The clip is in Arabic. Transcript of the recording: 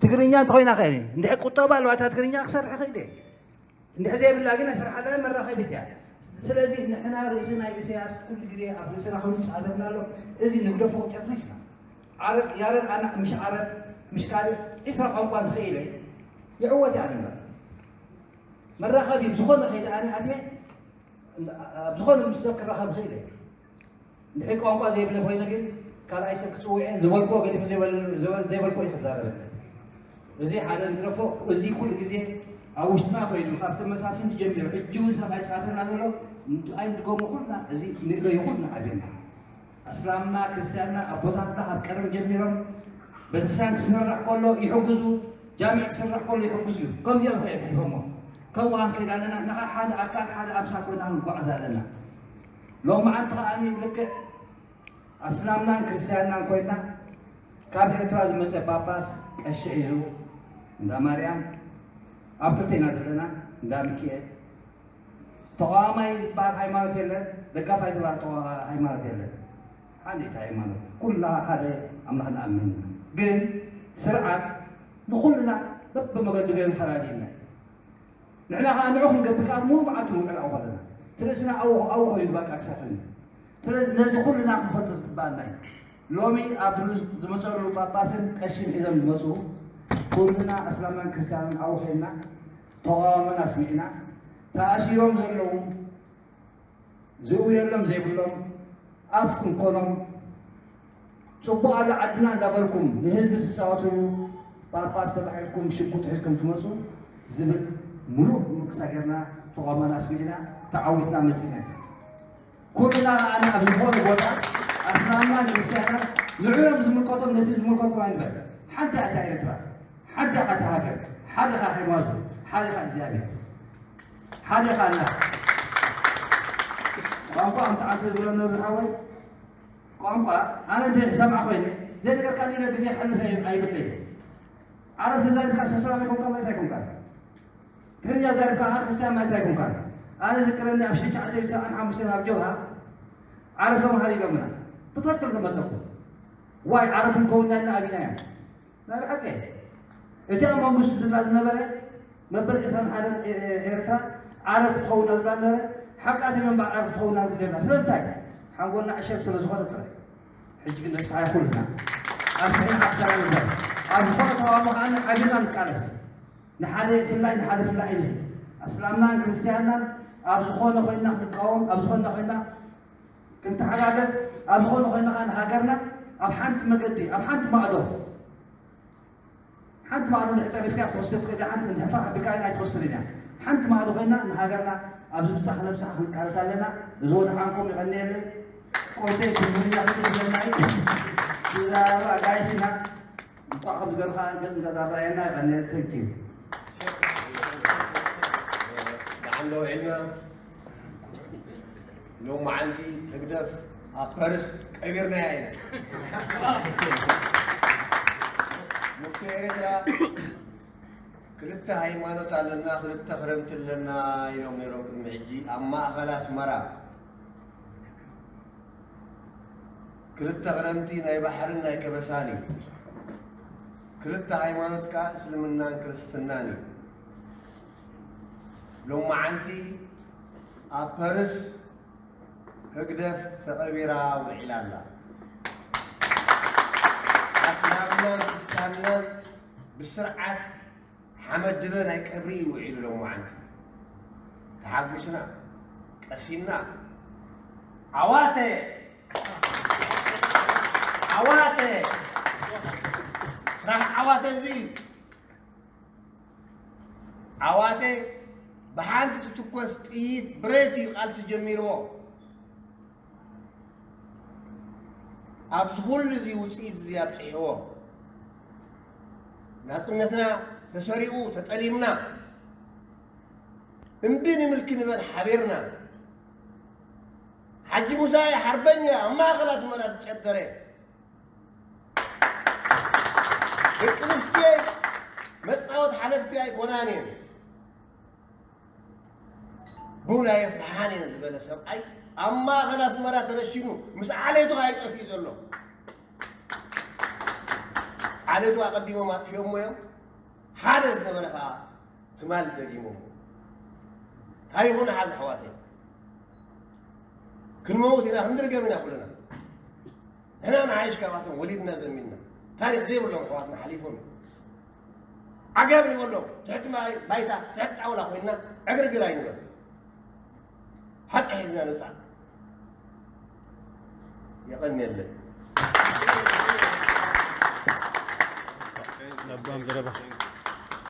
تقرينيا تخوينا خيري ندحي قطبة الوقت تقرينيا أكثر خيري ندحي زي باللاقينا سرح هذا مرة خيبتها سلازي نحنا رئيسنا السياسة كل جديد أبلسنا خلونا سعادنا له إذا نقدر فوق تفرسنا عارف يارن أنا مش عارف مش كارف إسرع أوقات خيري يعود يعني مرة خبي بزخون خيري أنا عادي بزخون المستوى كرة خيري ندحي أوقات زي بلا فوينا كده قال عيسى كسوعين زوالكو قد زي بالكو يخزر زي حالا نرفو زي كل جزء أوشنا فيدو خابت مسافين تجمع الجوز سبعة ساعات نقوله أين تقوم كلنا زي نقدر يقولنا عبنا أسلامنا كريستياننا أبوتنا هبكرم جميلهم بتسانك سنرح كله يحجزوا جامع سنرح كله يحجزوا كم يوم يحفظهم كم عن كذا لنا نحن حدا أكان حدا أبسطنا عن بعض لنا لو ما أنت أني لك أسلامنا كريستياننا كوينا كابتن تراز مثل باباس الشيء دا مريم أبكتنا دلنا دا مكيه توامي بعد هاي ما تيله دكاب هاي بعد هاي ما تيله هذه هاي ما كلها هذا أمرنا أمين جن سرعة دخلنا رب ما قد غير خراجينا نحن هنروح نقبل كان مو بعتوا على أولنا تلسنا أو يبقى أكثر تلس نزخل لنا خفض بعدنا لومي أبرز دمتور لو باباسن كشين إذا المسو كلنا أسلامنا كريستيان أو خيرنا طغامنا اسمعنا تأشي يوم زلهم زوي يلم زي بلهم أفكم كلهم صبوا على عدنا دبركم لهزب تساوتوا باباس تبعكم شكو تحكم تمسو زبل ملوك مكساكرنا طغامنا اسمعنا تعودنا متنا كلنا أنا أبي فوق ولا أسلامنا كريستيان نعلم زمن قطب نتيجة زمن قطب عن بلد حتى أتى إلى حتى قد هاجر حتى خيمات حتى زيادة حتى خلا قاموا أنت عارف ولا نور الحوي قاموا أنا ده سمع خويني زي ذكر كان لنا جزء حل في أي بلد عرفت ذلك السلام عليكم كم يتاكم كان كرني ذلك آخر سلام ما يتاكم كان أنا ذكرني أبشر شعتي بساعة عن مسنا بجوها عارف كم هاري كمنا بتذكر كم سووا واي عرفهم كوننا لنا أبينا لا بحكي إذا ما مست سلاد نبرة نبر إسلام على إيرترا عرب تهون نبرة حقات من بعد عرب تهون نبرة سلطة حنقولنا عشر سنة زوجة ترى حجي الناس تعال كلنا أسمعين أكثر من ذلك أبغى توامه أنا أبينا نكارس نحالي في الله نحالي في الله إليه أسلامنا كريستياننا أبغى خوينا نقاوم أبغى خوينا كنت حاجة أبغى خوينا أنا هاجرنا أبحنت مقدي أبحنت ما أدور حنت ما أروح نحتاج فيها توصل كذا حنت من هفاء بكائن أي توصل لنا حنت ما أروحنا نهاجرنا أبز بسخن بسخن كارسالنا زود حنكم يغني لي قلت لكم من يأخذ الجماعي إذا جايشنا نطاق بقول خان جد جزار رأينا يغني تكتير عنده علم لو ما عندي تقدر أبرز أجرنا يعني مفتي إيرترا كلتا هايمانوت علنا كلتا فرمت لنا يوم يروك المعجي أما خلاص مرا كلتا فرمتي ناي بحرنا كبساني كلتا هايمانوت كا اسلمنا كريستناني لو ما عندي أبرس هقدف تقبيرا وعلالا أسلامنا كريستياننا بسرعة حمد دبنا يكبري وعيلوا لو ما عندي تحبسنا قسينا عواتي راح عواتي زيد عواتي بحانت تتكوس تقيت بريتي قال سجميرو أبسخول زي وسيد زي أبسحيوه ناسقنتنا تسريقو تتأليمنا امبيني ملك نبن حبيرنا حج موسى حربنيا ما خلاص مرة تشدري بكريستي متصاوت حلفتي أي كونانين بولا يفتحاني زبالة سبعي أما خلاص مرة ترشينو مس عليه هاي تفيد له عددوا أقدموا ما فيهم ويوم حدث نبلها تمال دقيمهم هاي هنا حال حواتي كل موت إلى هندرجة من أقولنا هنا أنا عايش كواتهم وليدنا زميلنا تاريخ زي ولا حواتنا حليفهم عجبني والله تحت ما بيتا تحت أولا خوينا عقر قراينا حتى حزنا نسعى يقني اللي نبغى نجربها